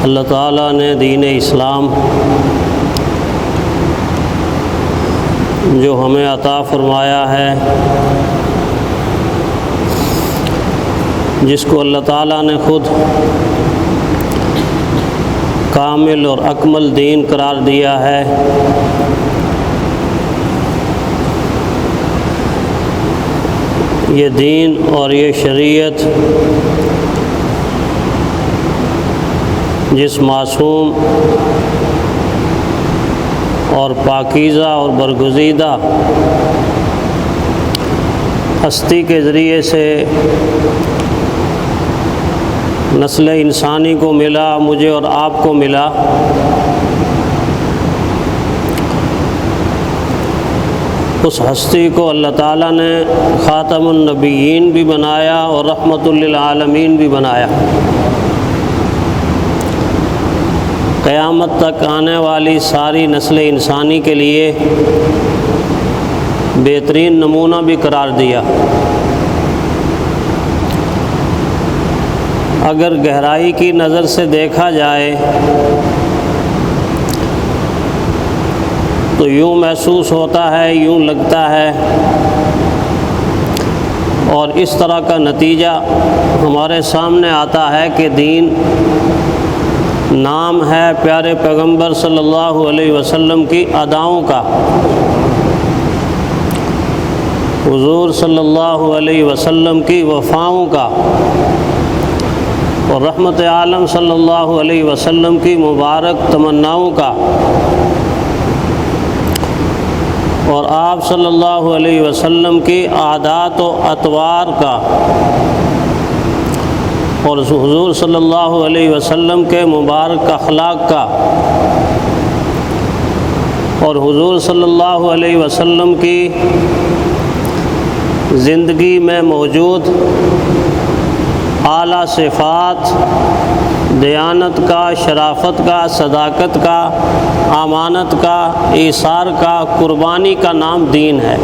اللہ تعالیٰ نے دین اسلام جو ہمیں عطا فرمایا ہے، جس کو اللہ تعالیٰ نے خود کامل اور اکمل دین قرار دیا ہے، یہ دین اور یہ شریعت جس معصوم اور پاکیزہ اور برگزیدہ ہستی کے ذریعے سے نسل انسانی کو ملا، مجھے اور آپ کو ملا، اس ہستی کو اللہ تعالیٰ نے خاتم النبیین بھی بنایا اور رحمت للعالمین بھی بنایا۔ قیامت تک آنے والی ساری نسل انسانی کے لیے بہترین نمونہ بھی قرار دیا۔ اگر گہرائی کی نظر سے دیکھا جائے تو یوں محسوس ہوتا ہے، یوں لگتا ہے، اور اس طرح کا نتیجہ ہمارے سامنے آتا ہے کہ دین نام ہے پیارے پیغمبر صلی اللہ علیہ وسلم کی اداؤں کا، حضور صلی اللہ علیہ وسلم کی وفاؤں کا، اور رحمت عالم صلی اللہ علیہ وسلم کی مبارک تمناؤں کا، اور آپ صلی اللہ علیہ وسلم کی عادات و اطوار کا، اور حضور صلی اللہ علیہ وسلم کے مبارک اخلاق کا، اور حضور صلی اللہ علیہ وسلم کی زندگی میں موجود اعلیٰ صفات، دیانت کا، شرافت کا، صداقت کا، امانت کا، ایثار کا، قربانی کا نام دین ہے۔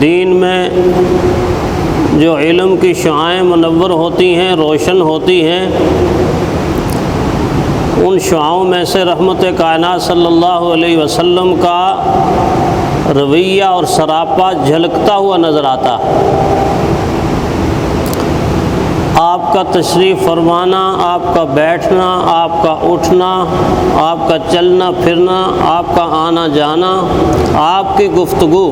دین میں جو علم کی شعاعیں منور ہوتی ہیں، روشن ہوتی ہیں، ان شعاعوں میں سے رحمت کائنات صلی اللہ علیہ وسلم کا رویہ اور سراپا جھلکتا ہوا نظر آتا۔ آپ کا تشریف فرمانا، آپ کا بیٹھنا، آپ کا اٹھنا، آپ کا چلنا پھرنا، آپ کا آنا جانا، آپ کی گفتگو،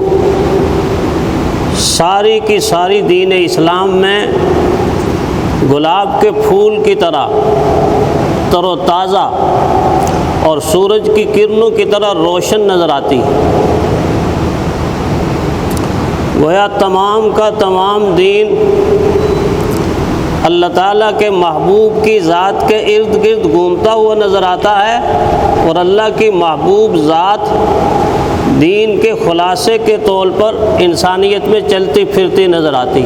ساری کی ساری دین اسلام میں گلاب کے پھول کی طرح تر و تازہ اور سورج کی کرنوں کی طرح روشن نظر آتی۔ گویا تمام کا تمام دین اللہ تعالیٰ کے محبوب کی ذات کے ارد گرد گھومتا ہوا نظر آتا ہے، اور اللہ کی محبوب ذات دین کے خلاصے کے طور پر انسانیت میں چلتی پھرتی نظر آتی۔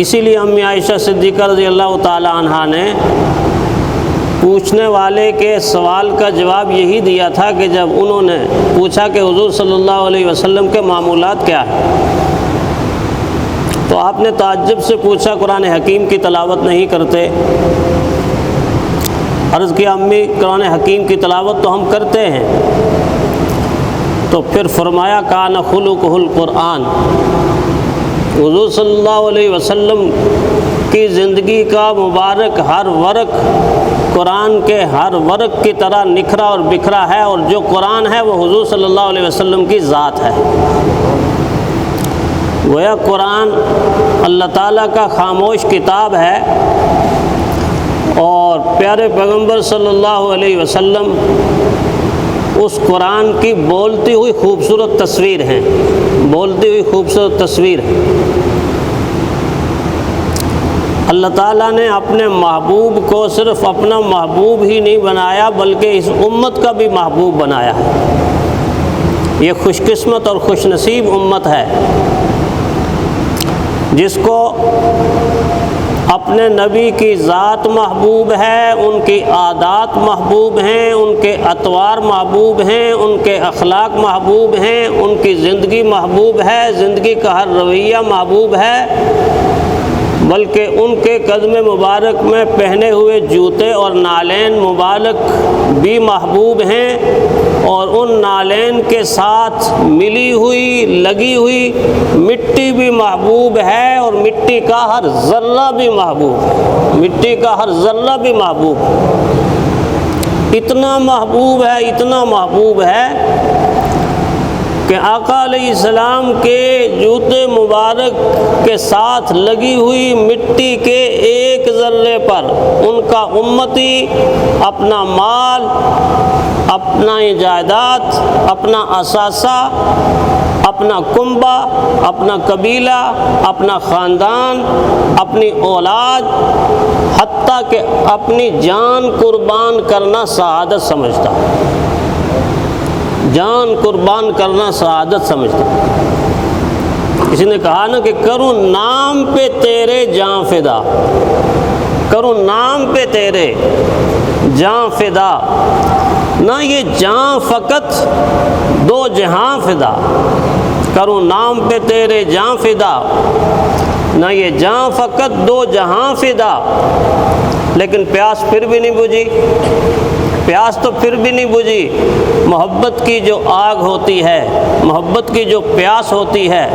اسی لیے امی عائشہ صدیقہ رضی اللہ تعالی عنہا نے پوچھنے والے کے سوال کا جواب یہی دیا تھا کہ جب انہوں نے پوچھا کہ حضور صلی اللہ علیہ وسلم کے معمولات کیا ہیں، تو آپ نے تعجب سے پوچھا قرآن حکیم کی تلاوت نہیں کرتے؟ عرض کیا امی قرآن حکیم کی تلاوت تو ہم کرتے ہیں۔ تو پھر فرمایا کان خلقہ القرآن، حضور صلی اللہ علیہ وسلم کی زندگی کا مبارک ہر ورق قرآن کے ہر ورق کی طرح نکھرا اور بکھرا ہے، اور جو قرآن ہے وہ حضور صلی اللہ علیہ وسلم کی ذات ہے۔ گویا قرآن اللہ تعالیٰ کا خاموش کتاب ہے، اور پیارے پیغمبر صلی اللہ علیہ وسلم اس قرآن کی بولتی ہوئی خوبصورت تصویر ہیں، بولتی ہوئی خوبصورت تصویر ہے۔ اللہ تعالیٰ نے اپنے محبوب کو صرف اپنا محبوب ہی نہیں بنایا بلکہ اس امت کا بھی محبوب بنایا ہے۔ یہ خوش قسمت اور خوش نصیب امت ہے جس کو اپنے نبی کی ذات محبوب ہے، ان کی عادات محبوب ہیں، ان کے اطوار محبوب ہیں، ان کے اخلاق محبوب ہیں، ان کی زندگی محبوب ہے، زندگی کا ہر رویہ محبوب ہے، بلکہ ان کے قدم مبارک میں پہنے ہوئے جوتے اور نالین مبارک بھی محبوب ہیں، اور ان نالین کے ساتھ ملی ہوئی لگی ہوئی مٹی بھی محبوب ہے، اور مٹی کا ہر ذرہ بھی محبوب ہے، مٹی کا ہر ذرہ بھی محبوب ہے۔ اتنا محبوب ہے، اتنا محبوب ہے کہ آقا علیہ السلام کے جوتے مبارک کے ساتھ لگی ہوئی مٹی کے ایک ذرے پر ان کا امتی اپنا مال، اپنا جائیداد، اپنا اثاثہ، اپنا کنبہ، اپنا قبیلہ، اپنا خاندان، اپنی اولاد، حتیٰ کہ اپنی جان قربان کرنا سعادت سمجھتا، جان قربان کرنا سعادت سمجھتا۔ کسی نے کہا نا کہ کروں نام پہ تیرے جاں فدا، کروں نام پہ تیرے جاں فدا، نہ یہ جاں فقط دو جہاں فدا، کروں نام پہ تیرے جاں فدا، نہ یہ جاں فقط دو جہاں فدا۔ لیکن پیاس پھر بھی نہیں بجھی، پیاس تو پھر بھی نہیں بجھی۔ محبت کی جو آگ ہوتی ہے، محبت کی جو پیاس ہوتی ہے،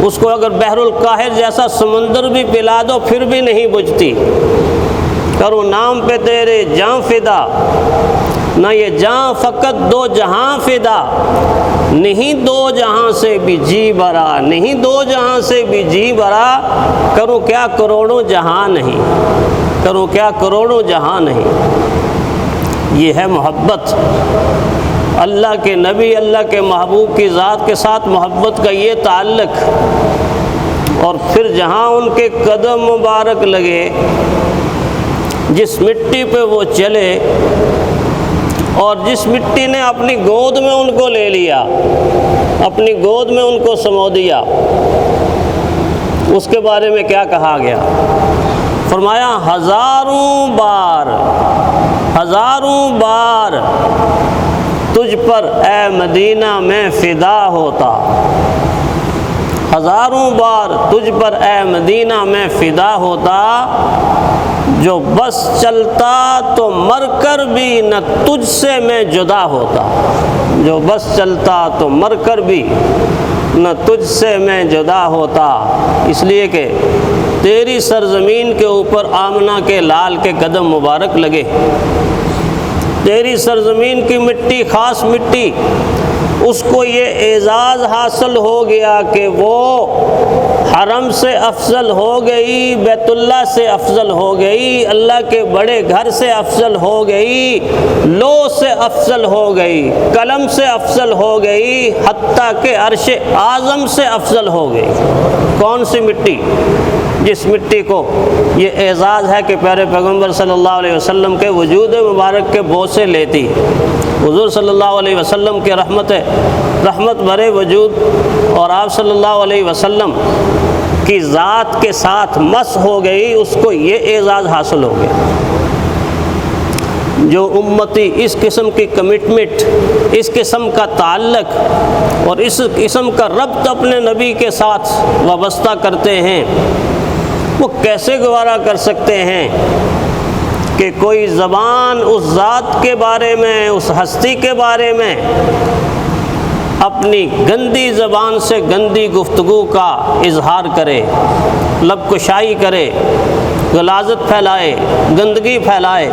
اس کو اگر بحر القاہر جیسا سمندر بھی پلا دو پھر بھی نہیں بجھتی۔ کروں نام پہ تیرے جاں فدا، نہ یہ جاں فقط دو جہاں فدا، نہیں دو جہاں سے بھی جی برا، نہیں دو جہاں سے بھی جی برا، کروں کیا کروڑوں جہاں نہیں، کروں کیا کروڑوں جہاں نہیں۔ یہ ہے محبت، اللہ کے نبی، اللہ کے محبوب کی ذات کے ساتھ محبت کا یہ تعلق۔ اور پھر جہاں ان کے قدم مبارک لگے، جس مٹی پہ وہ چلے، اور جس مٹی نے اپنی گود میں ان کو لے لیا، اپنی گود میں ان کو سمو دیا، اس کے بارے میں کیا کہا گیا؟ فرمایا ہزاروں بار، ہزاروں بار تجھ پر اے مدینہ میں فدا ہوتا، ہزاروں بار تجھ پر اے مدینہ میں فدا ہوتا، جو بس چلتا تو مر کر بھی نہ تجھ سے میں جدا ہوتا، جو بس چلتا تو مر کر بھی نہ تجھ سے میں جدا ہوتا۔ اس لیے کہ تیری سرزمین کے اوپر آمنہ کے لال کے قدم مبارک لگے، تیری سرزمین کی مٹی خاص مٹی، اس کو یہ اعزاز حاصل ہو گیا کہ وہ حرم سے افضل ہو گئی، بیت اللہ سے افضل ہو گئی، اللہ کے بڑے گھر سے افضل ہو گئی، لو سے افضل ہو گئی، قلم سے افضل ہو گئی، حتیٰ کہ عرش اعظم سے افضل ہو گئی۔ کون سی مٹی؟ جس مٹی کو یہ اعزاز ہے کہ پیارے پیغمبر صلی اللہ علیہ وسلم کے وجود مبارک کے بوسے لیتی، حضور صلی اللہ علیہ وسلم کے رحمت بھرے وجود اور آپ صلی اللہ علیہ وسلم کی ذات کے ساتھ مس ہو گئی، اس کو یہ اعزاز حاصل ہو گیا۔ جو امتی اس قسم کی کمٹمنٹ، اس قسم کا تعلق اور اس قسم کا ربط اپنے نبی کے ساتھ وابستہ کرتے ہیں، وہ کیسے گوارا کر سکتے ہیں کہ کوئی زبان اس ذات کے بارے میں، اس ہستی کے بارے میں اپنی گندی زبان سے گندی گفتگو کا اظہار کرے، لب کشائی کرے، غلاظت پھیلائے، گندگی پھیلائے۔